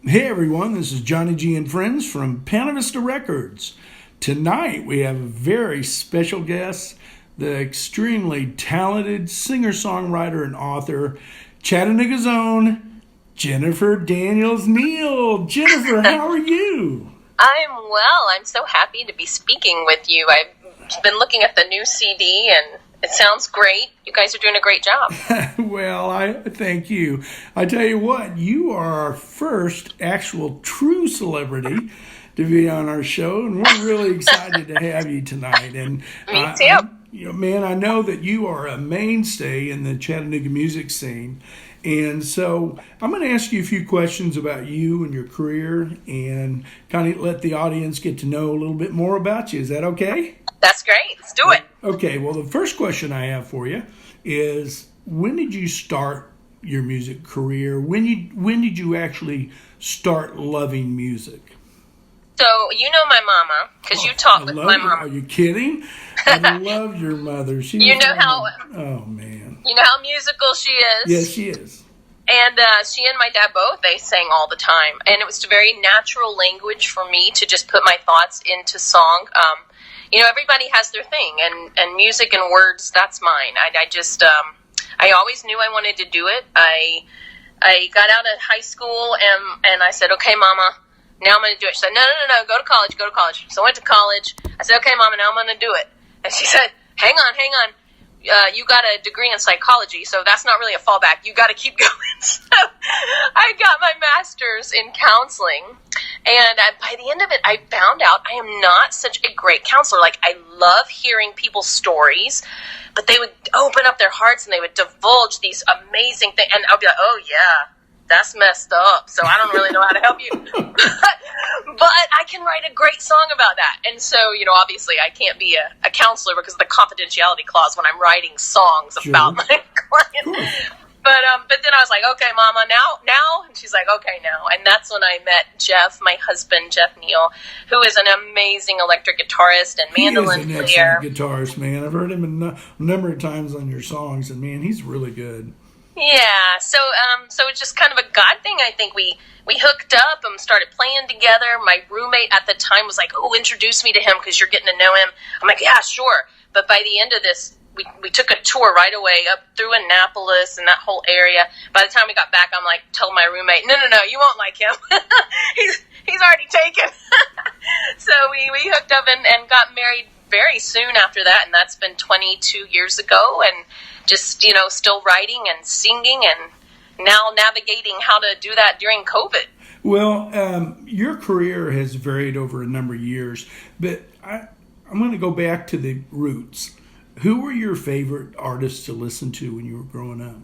Hey everyone, this is Johnny G and Friends from Pana Vista Records. Tonight we have a very special guest, the extremely talented singer-songwriter and author, Chattanooga's own Jennifer Daniels Neal. Jennifer, how are you? I'm well. I'm so happy to be speaking with you. I've been looking at the new CD and it sounds great. You guys are doing a great job. Well, I thank you. I tell you what, you are our first actual true celebrity to be on our show, and we're really excited to have you tonight. And Me too. Man, I know that you are a mainstay in the Chattanooga music scene. And so I'm going to ask you a few questions about you and your career and kind of let the audience get to know a little bit more about you. Is that okay? That's great. Let's do it. Okay, well, the first question I have for you is, when did you start your music career? When did you actually start loving music? So, you know my mama, because you talk with my mama. Are you kidding? I love your mother. You know how... Oh, man. You know how musical she is? Yes, she is. And she and my dad both, they sang all the time. And it was a very natural language for me to just put my thoughts into song. Everybody has their thing, and music and words, that's mine. I always knew I wanted to do it. I got out of high school, and I said, okay, Mama, now I'm going to do it. She said, no, go to college. So I went to college. I said, okay, Mama, now I'm going to do it. And she said, hang on. You got a degree in psychology, so that's not really a fallback. You got to keep going. So I got my master's in counseling, and by the end of it, I found out I am not such a great counselor. Like, I love hearing people's stories, but they would open up their hearts and they would divulge these amazing things, and I'll be like, oh yeah, that's messed up, so I don't really know how to help you. But I can write a great song about that. And so, obviously I can't be a counselor because of the confidentiality clause when I'm writing songs about my client. But then I was like, okay, Mama, now? And she's like, okay, now. And that's when I met Jeff, my husband, Jeff Neal, who is an amazing electric guitarist and mandolin player. He is an excellent guitarist, man. I've heard him a number of times on your songs, and man, he's really good. Yeah, so it's just kind of a God thing. I think we hooked up and started playing together. My roommate at the time was like, oh, introduce me to him because you're getting to know him. I'm like, yeah, sure. But by the end of this, we took a tour right away up through Annapolis and that whole area. By the time we got back, I'm like, told my roommate, no, you won't like him. he's already taken. So we hooked up and got married very soon after that, and that's been 22 years ago, and just, still writing and singing and now navigating how to do that during COVID. Well, your career has varied over a number of years, but I'm going to go back to the roots. Who were your favorite artists to listen to when you were growing up?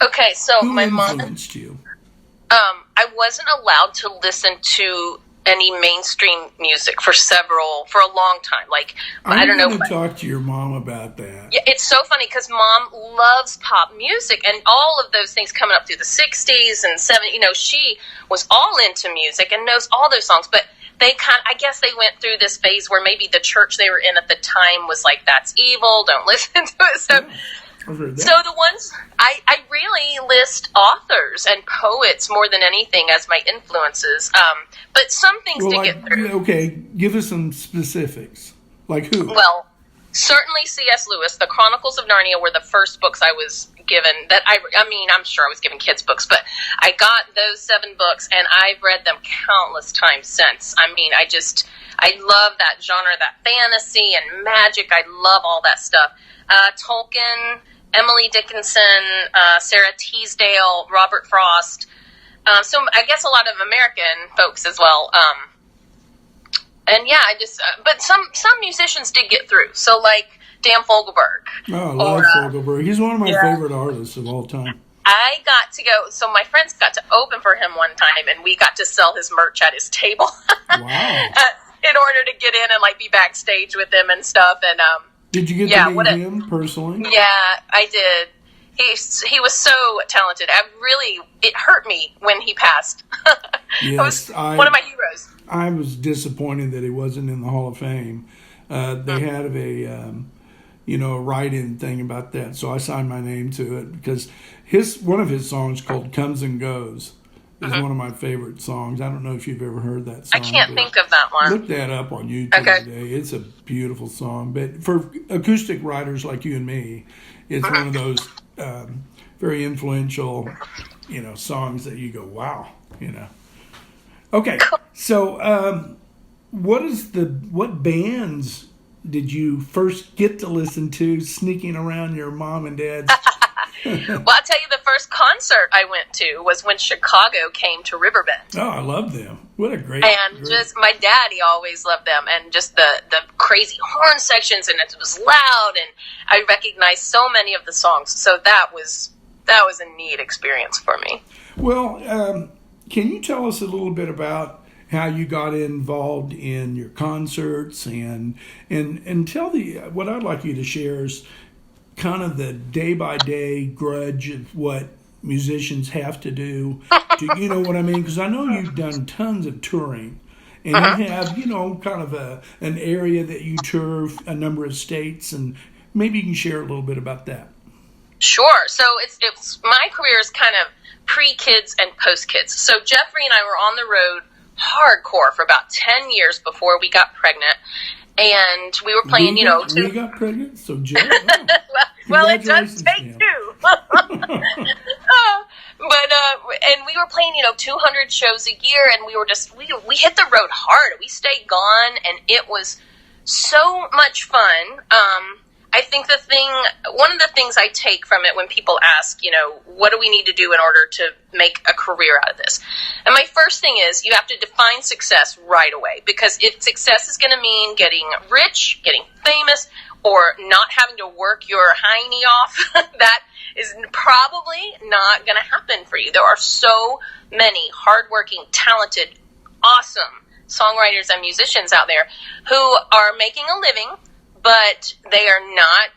Okay, so Who my mom influenced you? I wasn't allowed to listen to any mainstream music for a long time. Like, I don't know. I'm going to talk to your mom about that. Yeah, it's so funny because Mom loves pop music and all of those things coming up through the 60s and 70s. She was all into music and knows all those songs, but I guess they went through this phase where maybe the church they were in at the time was like, that's evil, don't listen to it. So, so the ones, I really list authors and poets more than anything as my influences. But some things to get through. Okay, give us some specifics. Like who? Well, certainly C.S. Lewis. The Chronicles of Narnia were the first books I was given. I'm sure I was given kids' books, but I got those 7 books, and I've read them countless times since. I love that genre, that fantasy and magic. I love all that stuff. Tolkien, Emily Dickinson, Sarah Teasdale, Robert Frost. So I guess a lot of American folks as well. And yeah, but some musicians did get through. So like Dan Fogelberg. Oh, I love Fogelberg. He's one of my favorite artists of all time. I got to go, so my friends got to open for him one time, and we got to sell his merch at his table. Wow. In order to get in and like be backstage with him and stuff. And did you get to meet him personally? Yeah, I did. He was so talented. It hurt me when he passed. Yes, one of my heroes. I was disappointed that he wasn't in the Hall of Fame. They had a write-in thing about that, so I signed my name to it because one of his songs called "Comes and Goes" is one of my favorite songs. I don't know if you've ever heard that I song. can't think of that one. Look that up on YouTube today. It's a beautiful song. But for acoustic writers like you and me, it's one of those very influential, songs that you go, wow, Okay, so what bands did you first get to listen to sneaking around your mom and dad's? Well, I'll tell you, the first concert I went to was when Chicago came to Riverbend. Oh, I love them. What a great... Just my daddy always loved them, and just the crazy horn sections, and it was loud, and I recognized so many of the songs. So that was a neat experience for me. Well, can you tell us a little bit about how you got involved in your concerts and tell what I'd like you to share is kind of the day-by-day grudge of what musicians have to do to, you know what I mean? Because I know you've done tons of touring, and you have, kind of an area that you tour a number of states, and maybe you can share a little bit about that. Sure. So it's my career is kind of pre-kids and post-kids. So Jeffrey and I were on the road hardcore for about 10 years before we got pregnant. And we were playing, We got pregnant, so Joe. Oh, well, it does take two. But and we were playing, 200 shows a year, and we were we hit the road hard. We stayed gone, and it was so much fun. I think one of the things I take from it when people ask, what do we need to do in order to make a career out of this? And my first thing is you have to define success right away, because if success is going to mean getting rich, getting famous, or not having to work your hiney off, that is probably not going to happen for you. There are so many hardworking, talented, awesome songwriters and musicians out there who are making a living, but they are not,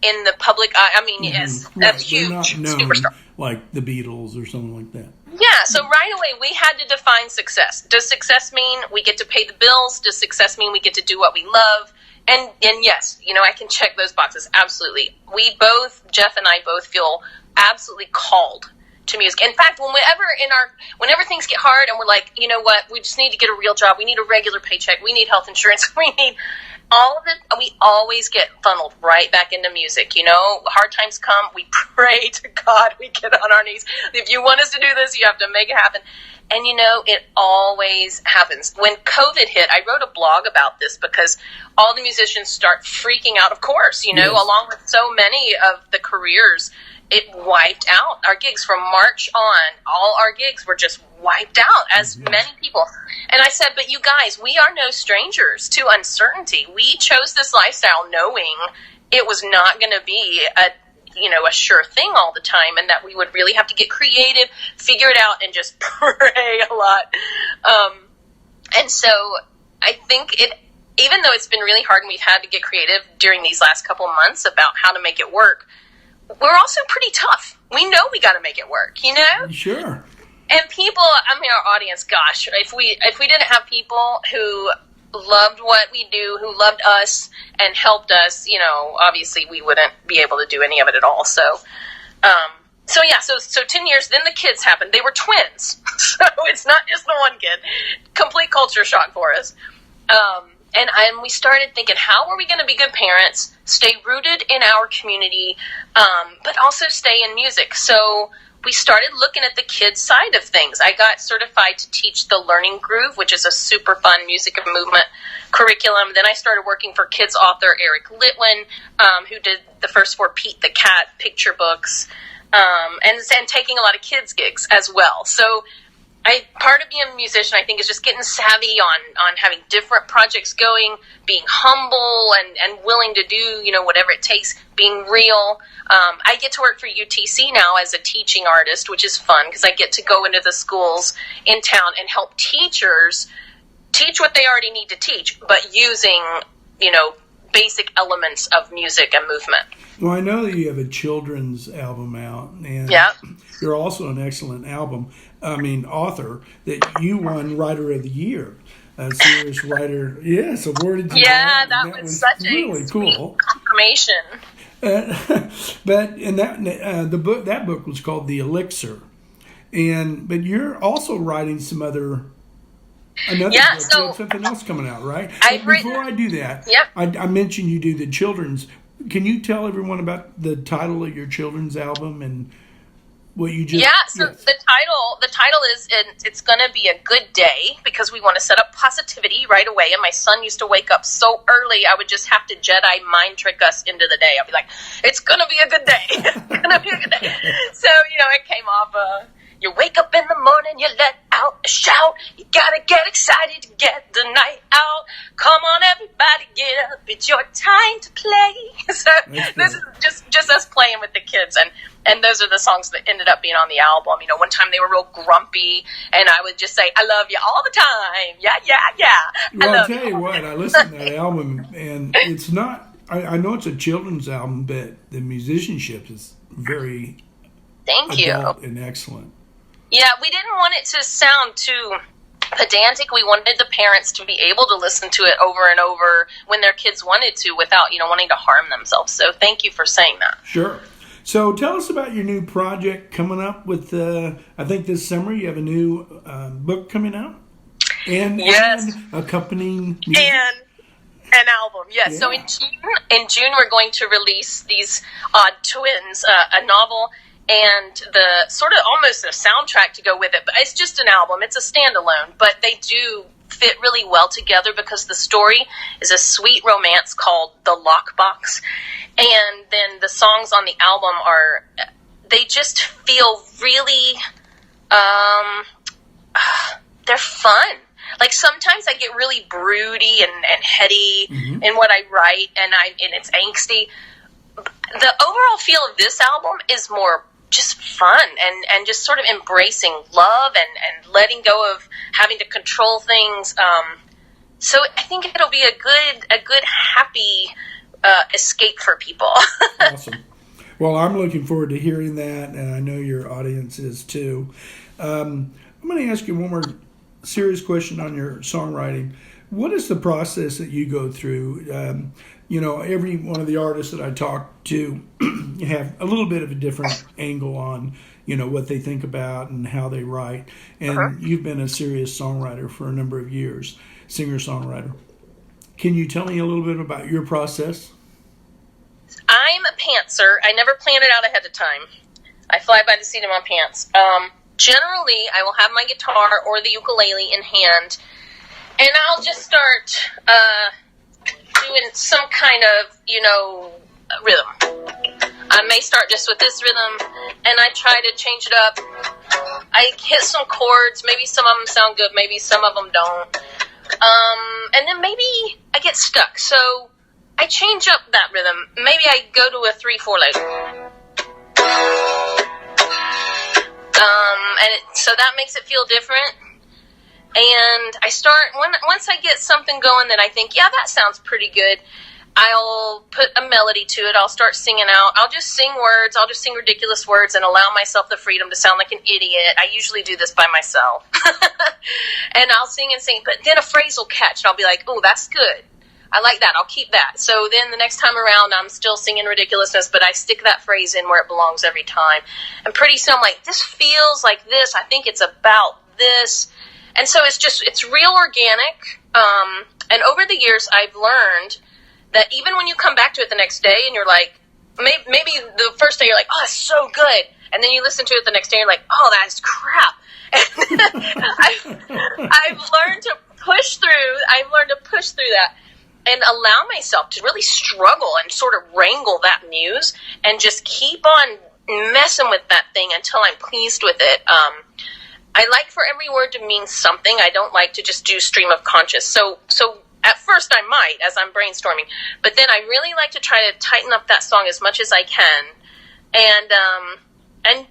in the public eye. I mean, yes, that's huge. They're not known Superstar. Like the Beatles or something like that. Yeah, so right away we had to define success. Does success mean we get to pay the bills? Does success mean we get to do what we love? And yes, I can check those boxes, absolutely. Jeff and I both feel absolutely called to music. In fact, whenever things get hard and we're like, you know what, we just need to get a real job, we need a regular paycheck, we need health insurance, we need all of it, we always get funneled right back into music. Hard times come, we pray to God, we get on our knees. If you want us to do this, you have to make it happen. And it always happens. When COVID hit, I wrote a blog about this because all the musicians start freaking out, of course, Yes. along with so many of the careers. It wiped out our gigs from March on. All our gigs were just wiped out, as many people. And I said, but you guys, we are no strangers to uncertainty. We chose this lifestyle knowing it was not going to be a sure thing all the time, and that we would really have to get creative, figure it out, and just pray a lot. And so I think even though it's been really hard and we've had to get creative during these last couple months about how to make it work, we're also pretty tough. We know we got to make it work, Sure. And people, our audience, gosh, if we didn't have people who loved what we do, who loved us and helped us, obviously we wouldn't be able to do any of it at all. So 10 years, then the kids happened. They were twins. So it's not just the one kid. Complete culture shock for us. And we started thinking, how are we going to be good parents, stay rooted in our community, but also stay in music? So we started looking at the kids' side of things. I got certified to teach the Learning Groove, which is a super fun music and movement curriculum. Then I started working for kids author Eric Litwin, who did the first 4 Pete the Cat picture books, and taking a lot of kids' gigs as well. So part of being a musician, I think, is just getting savvy on having different projects going, being humble and willing to do, whatever it takes, being real. I get to work for UTC now as a teaching artist, which is fun because I get to go into the schools in town and help teachers teach what they already need to teach, but using, basic elements of music and movement. Well, I know that you have a children's album out, and you're also an excellent author, that you won Writer of the Year, a serious writer. Yes, awarded. That was such really a cool confirmation. But in that book was called The Elixir, but you're also writing some other another Yeah, book. You so have something else coming out, right? I've But before written. I do that, Yep. I mentioned you do the children's. Can you tell everyone about the title of your children's album and what you just? Yeah, so Yes. the title is it's going to be a good day, because we want to set up positivity right away. And my son used to wake up so early, I would just have to Jedi mind trick us into the day. I'll be like, it's going to be a good day. It's going to be a good day. So, it came off you wake up in the morning, you let out a shout. You got to get excited to get the night out. Come on, everybody, get up. It's your time to play. So this is just us playing with the kids. And those are the songs that ended up being on the album. One time they were real grumpy, and I would just say, I love you all the time. Yeah, yeah, yeah. Well, I'll tell you what, I listened to that album, and it's not, I know it's a children's album, but the musicianship is very Thank you. adult and excellent. Yeah, we didn't want it to sound too pedantic. We wanted the parents to be able to listen to it over and over when their kids wanted to, without, wanting to harm themselves. So thank you for saying that. Sure. So tell us about your new project coming up with, I think this summer you have a new book coming out. And, Yes. and accompanying music. And an album, yes. Yeah. So in June we're going to release these Odd Twins, a novel, and the sort of almost a soundtrack to go with it. But it's just an album. It's a standalone, but they do fit really well together, because the story is a sweet romance called The Lockbox. And then the songs on the album they just feel really, they're fun. Like sometimes I get really broody and heady in what I write, and it's angsty. The overall feel of this album is more just fun and just sort of embracing love and letting go of having to control things. So I think it'll be a good happy escape for people. Awesome. Well, I'm looking forward to hearing that, and I know your audience is too. I'm going to ask you one more serious question on your songwriting. What is the process that you go through? Every one of the artists that I talk to have a little bit of a different angle on, what they think about and how they write. And you've been a serious songwriter for a number of years, singer-songwriter. Can you tell me a little bit about your process? I'm a pantser. I never plan it out ahead of time. I fly by the seat of my pants. Generally, I will have my guitar or the ukulele in hand, and I'll just start doing some kind of, rhythm. I may start just with this rhythm, and I try to change it up. I hit some chords. Maybe some of them sound good. Maybe some of them don't. And then maybe I get stuck. So I change up that rhythm. Maybe I go to a 3/4 like. So that makes it feel different. And I start, once I get something going that I think, yeah, that sounds pretty good, I'll put a melody to it. I'll start singing out. I'll just sing words. I'll just sing ridiculous words and allow myself the freedom to sound like an idiot. I usually do this by myself. And I'll sing and sing, but then a phrase will catch, and I'll be like, oh, that's good. I like that. I'll keep that. So then the next time around, I'm still singing ridiculousness, but I stick that phrase in where it belongs every time. And pretty soon I'm like, this feels like this. I think it's about this. And so it's real organic. And over the years, I've learned that even when you come back to it the next day and you're like, maybe the first day you're like, oh, it's so good. And then you listen to it the next day and you're like, oh, that is crap. And I've learned to push through that and allow myself to really struggle and sort of wrangle that muse and just keep on messing with that thing until I'm pleased with it. I like for every word to mean something. I don't like to just do stream of conscious. So at first I might, as I'm brainstorming, but then I really like to try to tighten up that song as much as I can. And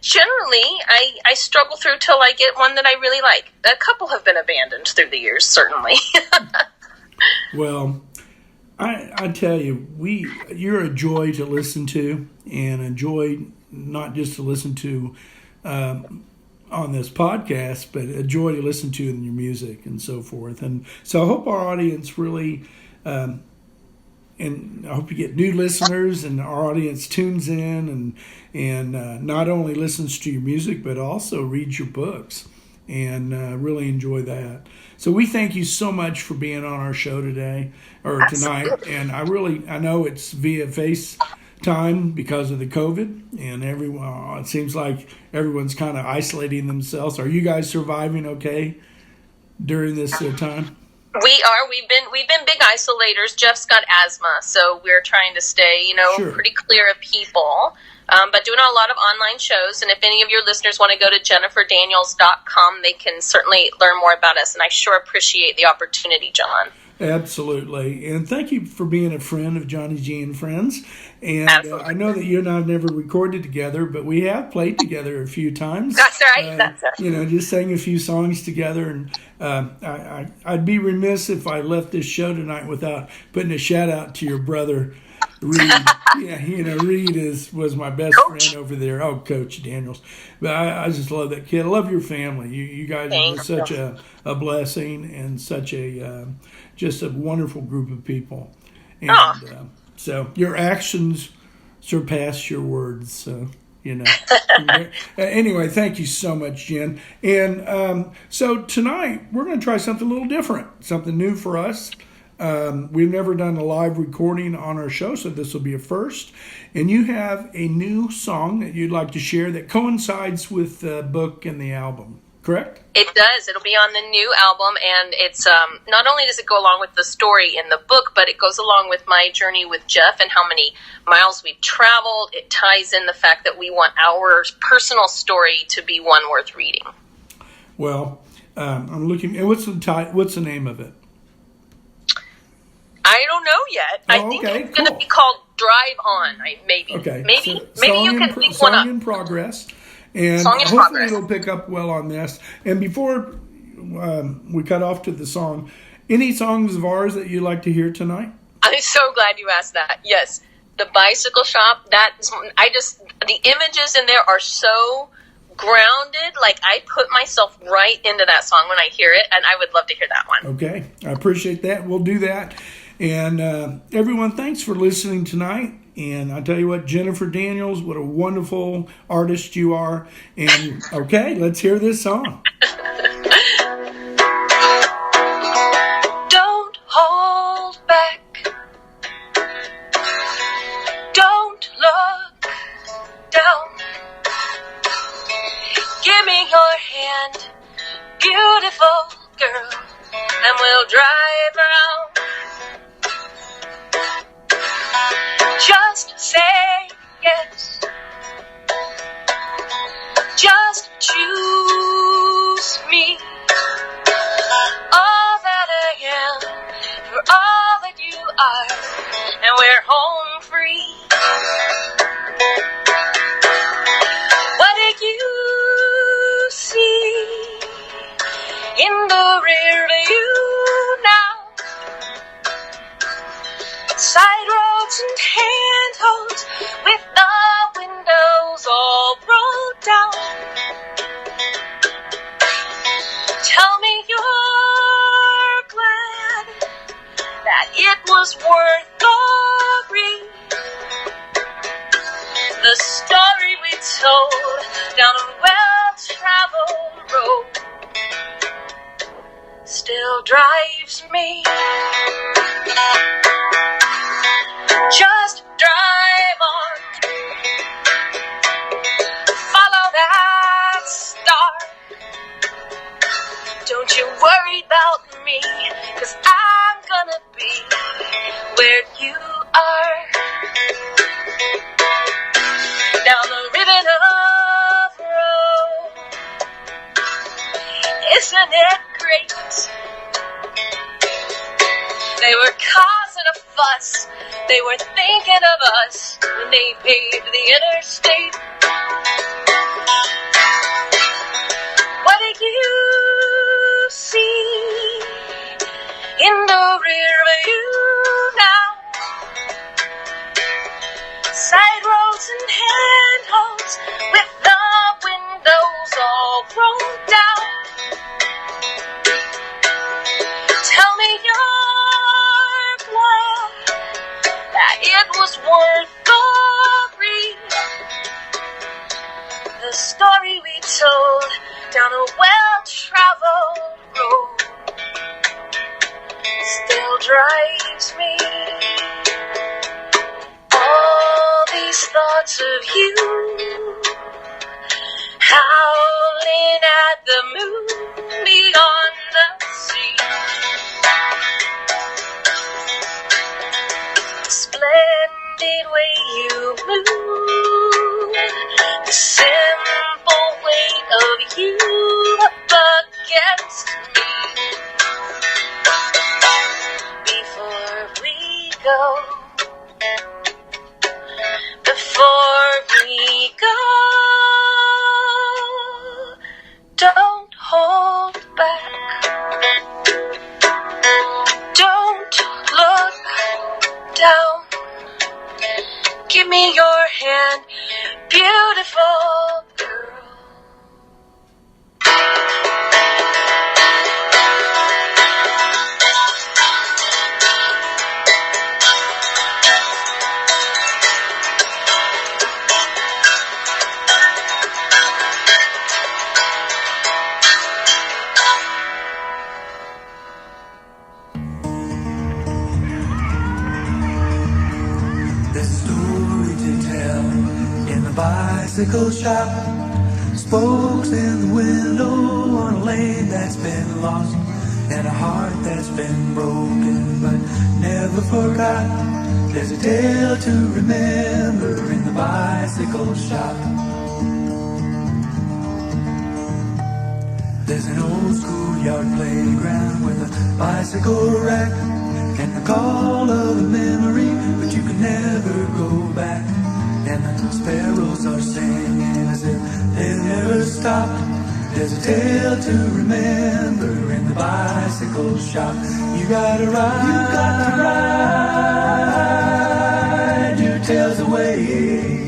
generally I struggle through till I get one that I really like. A couple have been abandoned through the years, certainly. Well, I tell you, you're a joy to listen to, and a joy not just to listen to on this podcast, but a joy to listen to in your music and so forth. And so I hope our audience really and I hope you get new listeners, and our audience tunes in and not only listens to your music but also reads your books, and really enjoy that. So we thank you so much for being on our show today or tonight, and I know it's via FaceTime because of the COVID, and everyone, it seems like everyone's kind of isolating themselves. Are you guys surviving okay during this time? We are. We've been big isolators. Jeff's got asthma, so we're trying to stay, Sure. pretty clear of people. But doing a lot of online shows. And if any of your listeners want to go to JenniferDaniels.com, they can certainly learn more about us. And I sure appreciate the opportunity, John. Absolutely. And thank you for being a friend of Jonny G and Friends. And Absolutely. I know that you and I have never recorded together, but we have played together a few times. That's right. That's right. Just sang a few songs together. And I'd be remiss if I left this show tonight without putting a shout out to your brother, Reed. Reed was my best friend over there. Oh, Coach Daniels. But I just love that kid. I love your family. You guys are such a blessing and such just a wonderful group of people. And so your actions surpass your words. So, Anyway, thank you so much, Jen. And so tonight we're going to try something a little different, something new for us. We've never done a live recording on our show, so this will be a first. And you have a new song that you'd like to share that coincides with the book and the album, correct? It does. It'll be on the new album, and it's not only does it go along with the story in the book, but it goes along with my journey with Jeff and how many miles we've traveled. It ties in the fact that we want our personal story to be one worth reading. Well, I'm looking. And what's the name of it? I don't know yet. I think it's going to be called Drive On. Maybe. Okay. Maybe So you can think one up. Song in progress. And Song in hopefully progress. It'll pick up well on this. And before we cut off to the song, any songs of ours that you'd like to hear tonight? I'm so glad you asked that. Yes. The Bicycle Shop, the images in there are so grounded. Like, I put myself right into that song when I hear it, and I would love to hear that one. Okay. I appreciate that. We'll do that. And everyone, thanks for listening tonight. And I tell you what, Jennifer Daniels, what a wonderful artist you are. And okay, let's hear this song. Don't hold back. Don't look down. Give me your hand, beautiful girl, and we'll drive around. Just say yes. Just choose me. All that I am, for all that you are, and we're home free. What do you see in the rear view now? Side roads and handholds with the windows all rolled down. Tell me you're glad that it was worth the read. The story we told down a well-traveled road still drives me. Just drive on. Follow that star. Don't you worry about me, 'cause I'm gonna be where you are. Down the ribbon of road. Isn't it great? They were causing a fuss. They were thinking of us when they paved the interstate. What do you see in the rear view now? Side roads and handholds with the windows all rolled down. Tell me you're glad drives me. All these thoughts of you, howling at the moon beyond the sea. Splendid way you move, the simple weight of you up against me. Before we go, don't hold back. Don't look down. Give me your hand, beautiful girl. Bicycle shop, spokes in the window on a lane that's been lost, and a heart that's been broken but never forgot. There's a tale to remember in the bicycle shop. There's an old schoolyard playground with a bicycle rack and the call of a memory, but you can never go back. And the sparrows are singing as if they never stop. There's a tale to remember in the bicycle shop. You gotta ride your tales away.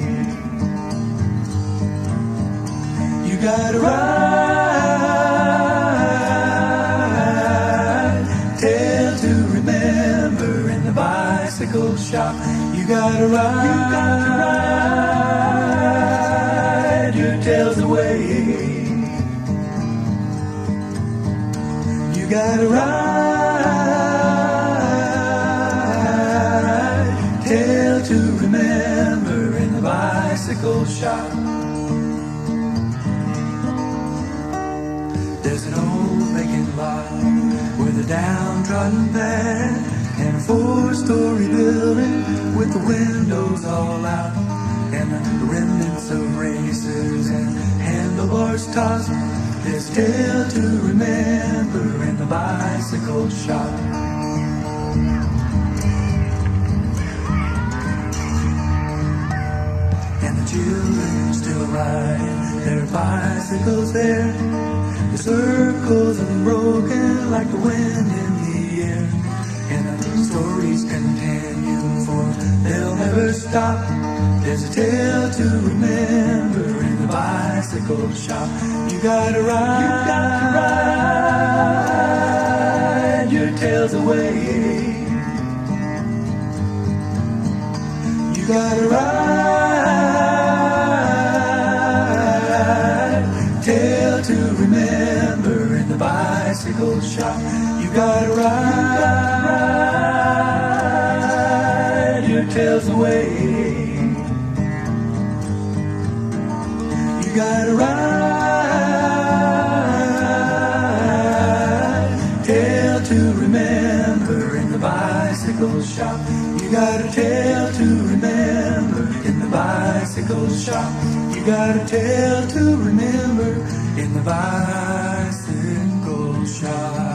You gotta ride tale to remember in the bicycle shop. You gotta ride your tales away. You gotta ride tale to remember in the bicycle shop. There's an old vacant lot with a downtrodden van and a four-story building with the windows all out, and the remnants of races and handlebars tossed. There's a tale to remember in the bicycle shop. And the children still riding their bicycles there. The circles unbroken like the wind in the air. And the stories continue, for they'll never stop. There's a tale to remember in the bicycle shop. You gotta ride your tales away. You gotta ride tale to remember in the bicycle shop. You gotta ride your tales away. You gotta ride tale to remember in the bicycle shop. You got a tale to remember in the bicycle shop. You got a tale to remember in the bicycle shop.